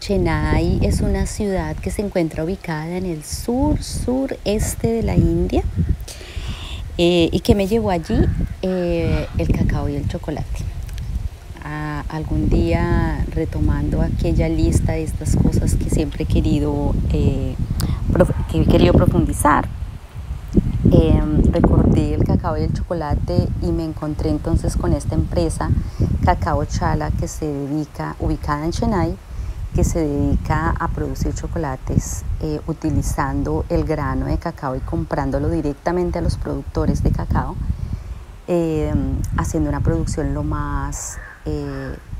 Chennai es una ciudad que se encuentra ubicada en el sureste de la India. ¿Y qué me llevó allí? El cacao y el chocolate. Algún día, retomando aquella lista de estas cosas que siempre he querido profundizar, recordé el cacao y el chocolate y me encontré entonces con esta empresa, Cacao Chala, ubicada en Chennai, que se dedica a producir chocolates utilizando el grano de cacao y comprándolo directamente a los productores de cacao, haciendo una producción lo más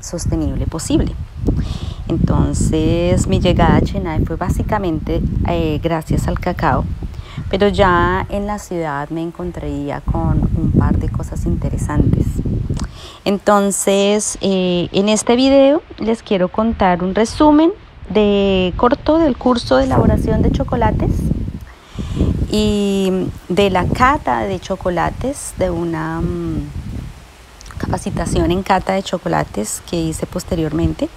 sostenible posible. Entonces mi llegada a Chennai fue básicamente gracias al cacao, pero ya en la ciudad me encontraría con un par de cosas interesantes. Entonces en este video les quiero contar un resumen corto del curso de elaboración de chocolates y de la cata de chocolates, de una capacitación en cata de chocolates que hice posteriormente.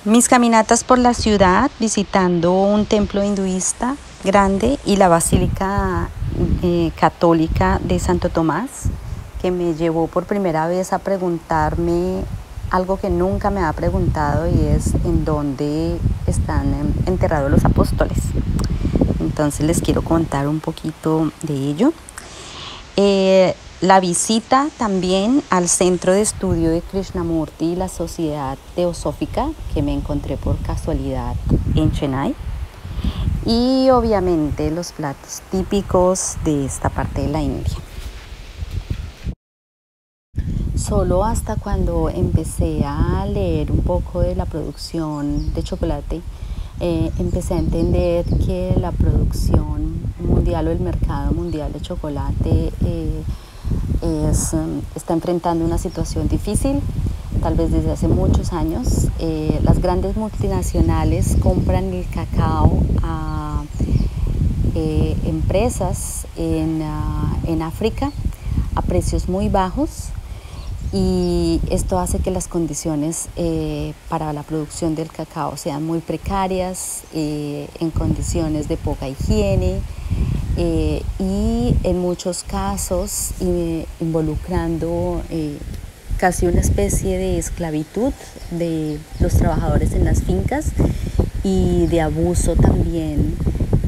Mis caminatas por la ciudad visitando un templo hinduista grande y la basílica católica de Santo Tomás, que me llevó por primera vez a preguntarme algo que nunca me había preguntado, y es en dónde están enterrados los apóstoles. Entonces les quiero contar un poquito de ello. La visita también al Centro de Estudio de Krishnamurti y la Sociedad Teosófica, que me encontré por casualidad en Chennai. Y obviamente los platos típicos de esta parte de la India. Solo hasta cuando empecé a leer un poco de la producción de chocolate, empecé a entender que la producción mundial o el mercado mundial de chocolate está enfrentando una situación difícil, tal vez desde hace muchos años. Las grandes multinacionales compran el cacao a empresas en África a precios muy bajos, y esto hace que las condiciones para la producción del cacao sean muy precarias, en condiciones de poca higiene, y en muchos casos involucrando casi una especie de esclavitud de los trabajadores en las fincas y de abuso también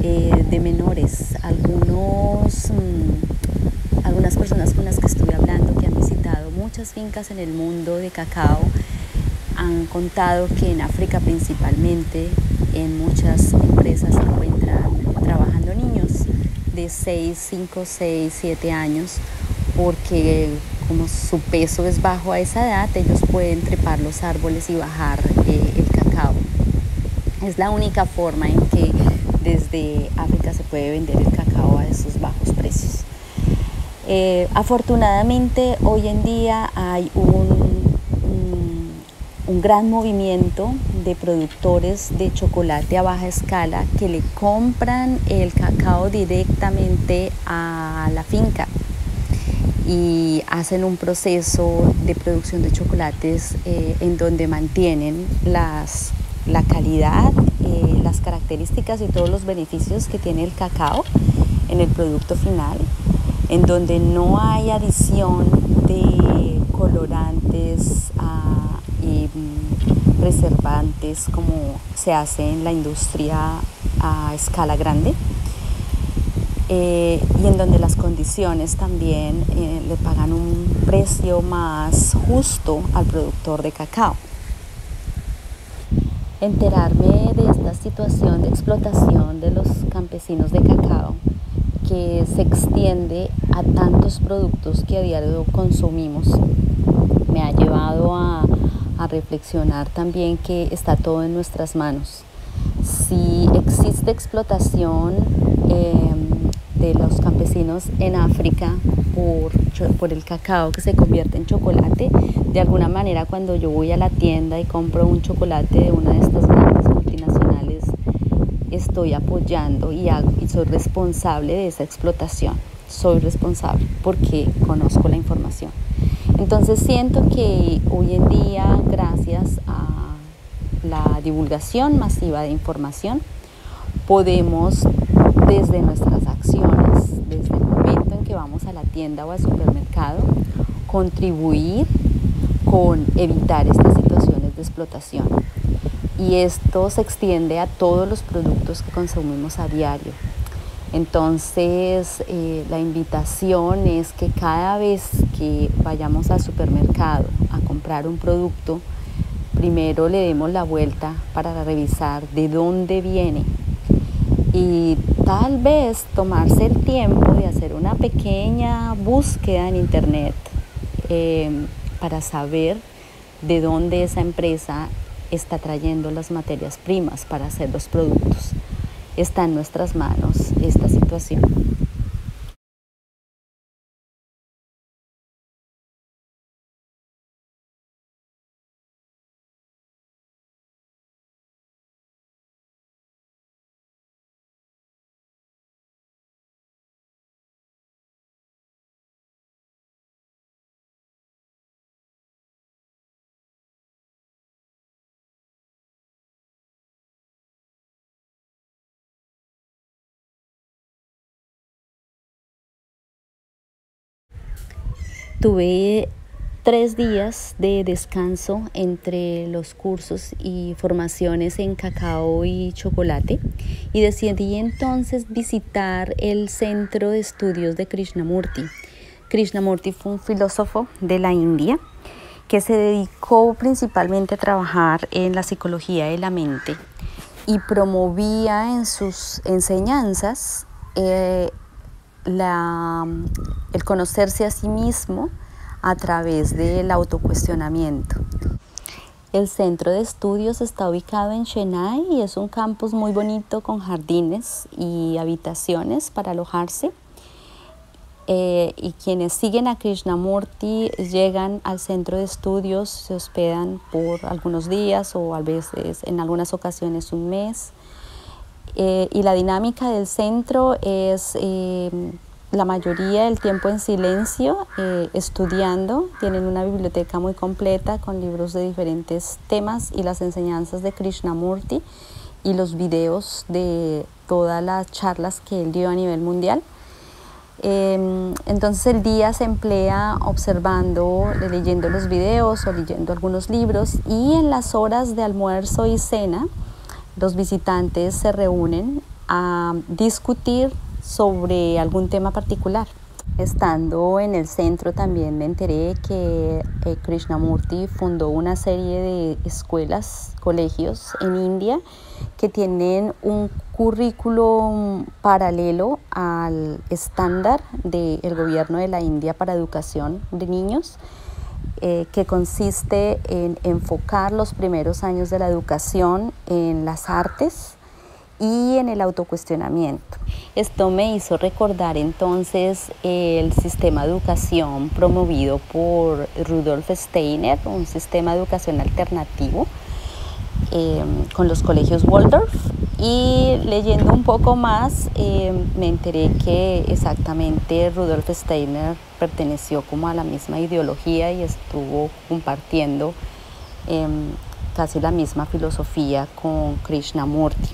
de menores. Algunas personas con las que estuve hablando, que han visitado muchas fincas en el mundo de cacao, han contado que en África principalmente, en muchas empresas se encuentran trabajando niños de 5, 6, 7 años, porque como su peso es bajo a esa edad, ellos pueden trepar los árboles y bajar el cacao. Es la única forma en que desde África se puede vender el cacao a esos bajos precios. Afortunadamente hoy en día hay un gran movimiento de productores de chocolate a baja escala que le compran el cacao directamente a la finca y hacen un proceso de producción de chocolates en donde mantienen la calidad, las características y todos los beneficios que tiene el cacao en el producto final, en donde no hay adición de colorantes y preservantes como se hace en la industria a escala grande, y en donde las condiciones también le pagan un precio más justo al productor de cacao. Enterarme de esta situación de explotación de los campesinos de cacao, que se extiende a tantos productos que a diario consumimos, me ha llevado a reflexionar también que está todo en nuestras manos. Si existe explotación de los campesinos en África por el cacao que se convierte en chocolate, de alguna manera cuando yo voy a la tienda y compro un chocolate de una de estas grandes multinacionales, estoy apoyando y soy responsable de esa explotación. Soy responsable porque conozco la información. Entonces siento que hoy en día, gracias a la divulgación masiva de información, podemos desde nuestras acciones, desde el momento en que vamos a la tienda o al supermercado, contribuir con evitar estas situaciones de explotación. Y esto se extiende a todos los productos que consumimos a diario. Entonces, la invitación es que cada vez que vayamos al supermercado a comprar un producto, primero le demos la vuelta para revisar de dónde viene y tal vez tomarse el tiempo de hacer una pequeña búsqueda en internet para saber de dónde esa empresa está trayendo las materias primas para hacer los productos. Está en nuestras manos esta situación. Tuve 3 días de descanso entre los cursos y formaciones en cacao y chocolate y decidí entonces visitar el Centro de Estudios de Krishnamurti. Krishnamurti fue un filósofo de la India que se dedicó principalmente a trabajar en la psicología de la mente y promovía en sus enseñanzas el conocerse a sí mismo a través del autocuestionamiento. El centro de estudios está ubicado en Chennai y es un campus muy bonito con jardines y habitaciones para alojarse. Y quienes siguen a Krishnamurti llegan al centro de estudios, se hospedan por algunos días o a veces en algunas ocasiones un mes. Y la dinámica del centro es la mayoría del tiempo en silencio, estudiando. Tienen una biblioteca muy completa con libros de diferentes temas y las enseñanzas de Krishnamurti y los videos de todas las charlas que él dio a nivel mundial. Entonces el día se emplea observando, leyendo los videos o leyendo algunos libros, y en las horas de almuerzo y cena los visitantes se reúnen a discutir sobre algún tema particular. Estando en el centro también me enteré que Krishnamurti fundó una serie de escuelas, colegios en India que tienen un currículo paralelo al estándar del gobierno de la India para educación de niños, que consiste en enfocar los primeros años de la educación en las artes y en el autocuestionamiento. Esto me hizo recordar entonces el sistema de educación promovido por Rudolf Steiner, un sistema de educación alternativo con los colegios Waldorf, y leyendo un poco más me enteré que exactamente Rudolf Steiner perteneció como a la misma ideología y estuvo compartiendo casi la misma filosofía con Krishnamurti.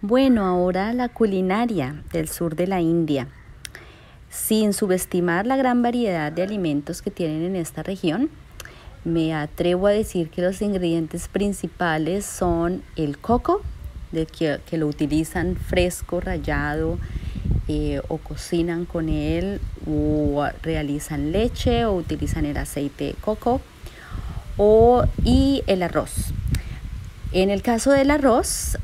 Bueno, ahora la culinaria del sur de la India. Sin subestimar la gran variedad de alimentos que tienen en esta región, me atrevo a decir que los ingredientes principales son el coco, que lo utilizan fresco, rallado, o cocinan con él, o realizan leche, o utilizan el aceite de coco, y el arroz. En el caso del arroz,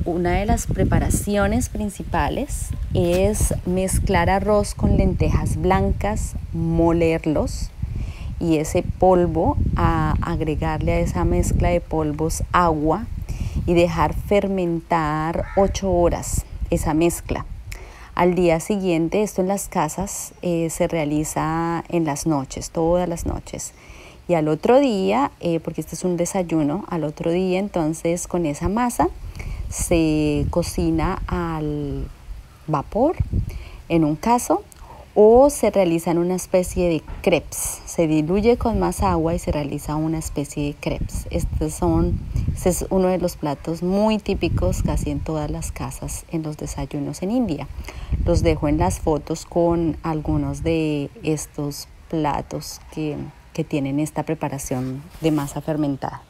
una de las preparaciones principales es mezclar arroz con lentejas blancas, molerlos y ese polvo, agregarle a esa mezcla de polvos agua y dejar fermentar 8 horas esa mezcla. Al día siguiente, esto en las casas se realiza en las noches, todas las noches. Y al otro día, porque este es un desayuno, al otro día entonces con esa masa se cocina al vapor en un caso, o se realizan una especie de crepes. Se diluye con más agua y se realiza una especie de crepes. Este es uno de los platos muy típicos casi en todas las casas en los desayunos en India. Los dejo en las fotos con algunos de estos platos que tienen esta preparación de masa fermentada.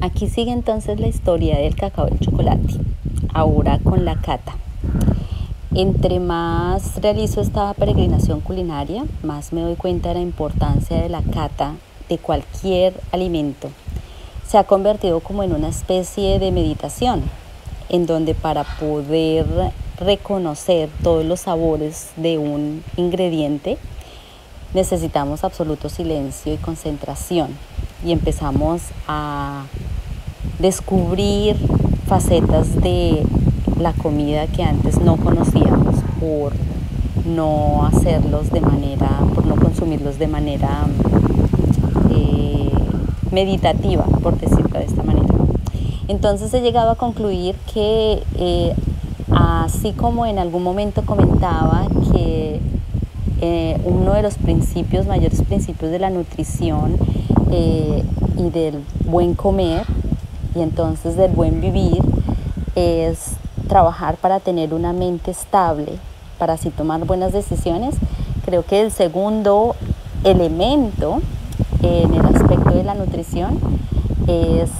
Aquí sigue entonces la historia del cacao y el chocolate, ahora con la cata. Entre más realizo esta peregrinación culinaria, más me doy cuenta de la importancia de la cata de cualquier alimento. Se ha convertido como en una especie de meditación, en donde para poder reconocer todos los sabores de un ingrediente, necesitamos absoluto silencio y concentración, y empezamos a descubrir facetas de la comida que antes no conocíamos por no consumirlos de manera meditativa, por decirlo de esta manera. Entonces he llegado a concluir que así como en algún momento comentaba que uno de los mayores principios de la nutrición y del buen comer y entonces del buen vivir es trabajar para tener una mente estable, para así tomar buenas decisiones. Creo que el segundo elemento en el aspecto de la nutrición es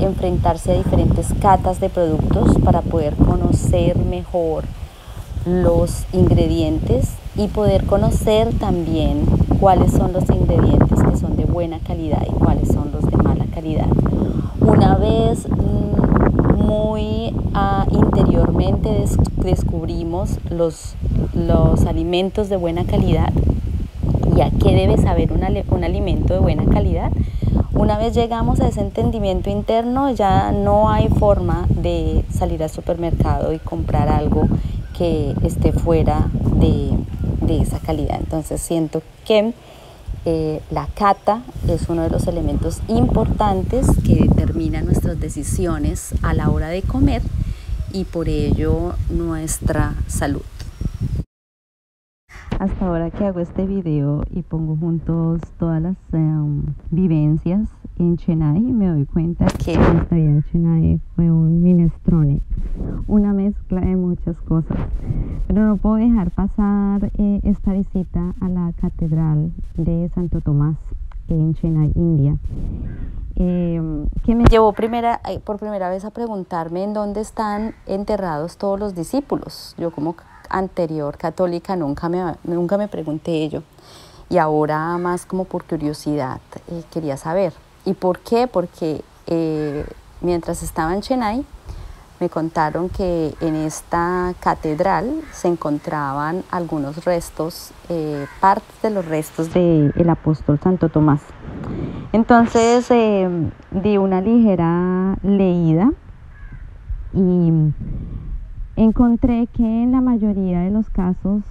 enfrentarse a diferentes catas de productos para poder conocer mejor los ingredientes y poder conocer también cuáles son los ingredientes que son de buena calidad y cuáles son los de mala calidad. Una vez muy interiormente descubrimos los alimentos de buena calidad y a qué debe saber un alimento de buena calidad. Una vez llegamos a ese entendimiento interno, ya no hay forma de salir al supermercado y comprar algo que esté fuera de esa calidad. Entonces siento que la cata es uno de los elementos importantes que determinan nuestras decisiones a la hora de comer y por ello nuestra salud. Hasta ahora que hago este video y pongo juntos todas las vivencias en Chennai, me doy cuenta que mi estadía en Chennai fue un minestrone, una mezcla de muchas cosas. Pero no puedo dejar pasar esta visita a la Catedral de Santo Tomás en Chennai, India, que me llevó por primera vez a preguntarme en dónde están enterrados todos los discípulos. Yo como anterior católica nunca me pregunté ello, y ahora más como por curiosidad quería saber. ¿Y por qué? Porque mientras estaba en Chennai me contaron que en esta catedral se encontraban algunos restos, partes de los restos del apóstol Santo Tomás. Entonces di una ligera leída y encontré que en la mayoría de los casos,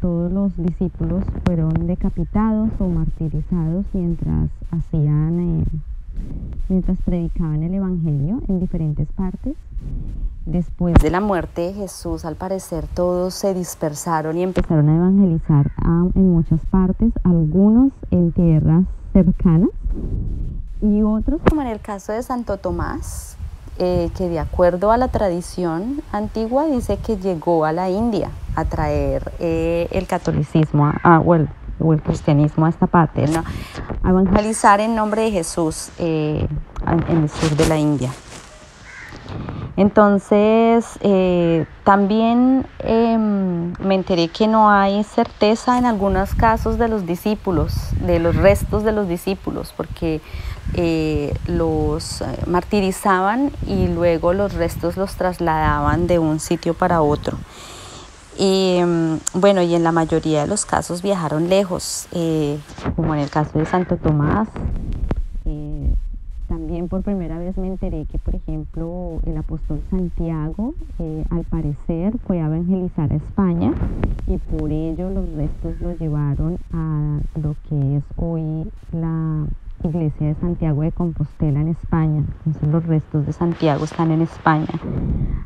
todos los discípulos fueron decapitados o martirizados mientras predicaban el evangelio en diferentes partes. Después de la muerte de Jesús, al parecer todos se dispersaron y empezaron a evangelizar en muchas partes, algunos en tierras cercanas y otros, como en el caso de Santo Tomás, que de acuerdo a la tradición antigua dice que llegó a la India a traer el catolicismo o el cristianismo a esta parte, ¿no? A evangelizar en nombre de Jesús en el sur de la India. Entonces también me enteré que no hay certeza en algunos casos de los discípulos, de los restos de los discípulos, porque los martirizaban y luego los restos los trasladaban de un sitio para otro. Y en la mayoría de los casos viajaron lejos, como en el caso de Santo Tomás. También por primera vez me enteré que, por ejemplo, el apóstol Santiago, al parecer, fue a evangelizar a España y por ello los restos los llevaron a lo que es hoy iglesia de Santiago de Compostela en España. Entonces los restos de Santiago están en España.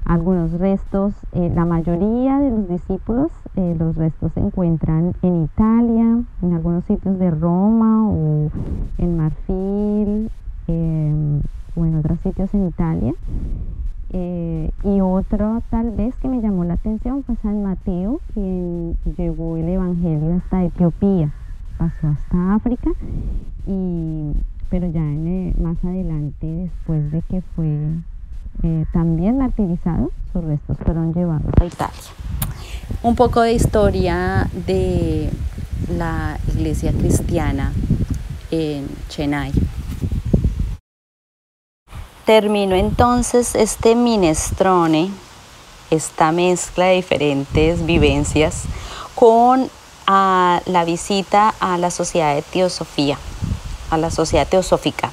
Algunos restos, la mayoría de los discípulos, los restos se encuentran en Italia, en algunos sitios de Roma o en Marfil, o en otros sitios en Italia. Y otro tal vez que me llamó la atención fue San Mateo, quien llevó el Evangelio hasta Etiopía, pasó hasta África, pero ya más adelante, después de que fue también martirizado, sus restos fueron llevados a Italia. Un poco de historia de la iglesia cristiana en Chennai. Termino entonces este minestrone, esta mezcla de diferentes vivencias, con la visita a la Sociedad de Teosofía, a la Sociedad Teosófica.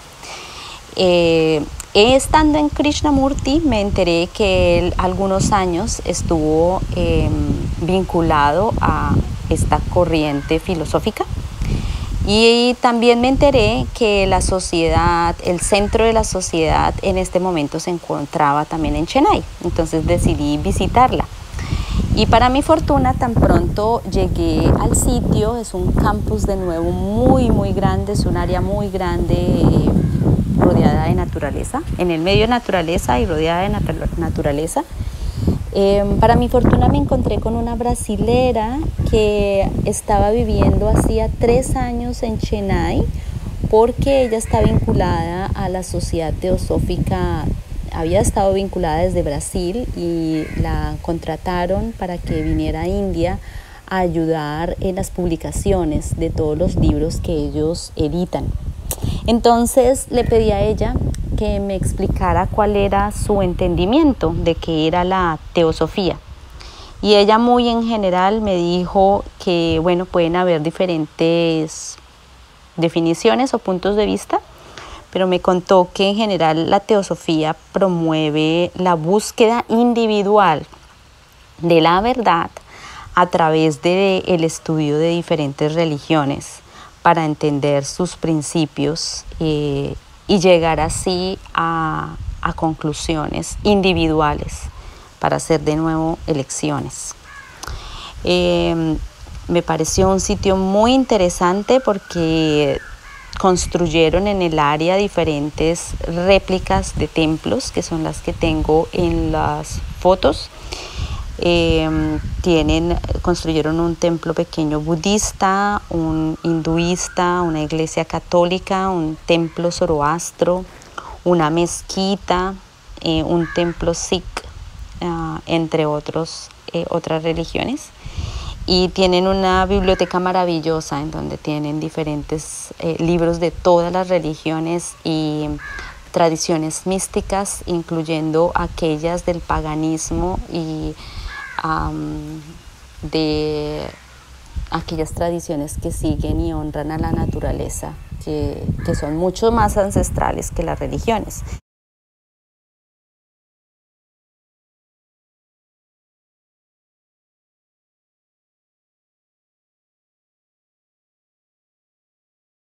Estando en Krishnamurti me enteré que él algunos años estuvo vinculado a esta corriente filosófica. Y también me enteré que la sociedad, el centro de la sociedad en este momento se encontraba también en Chennai. Entonces decidí visitarla. Y para mi fortuna, tan pronto llegué al sitio, es un campus de nuevo muy grande, es un área muy grande rodeada de naturaleza, en el medio de naturaleza y rodeada de naturaleza. Para mi fortuna me encontré con una brasilera que estaba viviendo hacía 3 años en Chennai porque ella está vinculada a la Sociedad Teosófica, había estado vinculada desde Brasil y la contrataron para que viniera a India a ayudar en las publicaciones de todos los libros que ellos editan. Entonces le pedí a ella que me explicara cuál era su entendimiento de qué era la teosofía. Y ella muy en general me dijo que, bueno, pueden haber diferentes definiciones o puntos de vista, pero me contó que en general la teosofía promueve la búsqueda individual de la verdad a través del estudio de diferentes religiones para entender sus principios y llegar así a conclusiones individuales para hacer de nuevo elecciones. Me pareció un sitio muy interesante porque construyeron en el área diferentes réplicas de templos, que son las que tengo en las fotos. Construyeron un templo pequeño budista, un hinduista, una iglesia católica, un templo zoroastro, una mezquita, un templo sikh, entre otras religiones. Y tienen una biblioteca maravillosa en donde tienen diferentes libros de todas las religiones y tradiciones místicas, incluyendo aquellas del paganismo y de aquellas tradiciones que siguen y honran a la naturaleza, que son mucho más ancestrales que las religiones.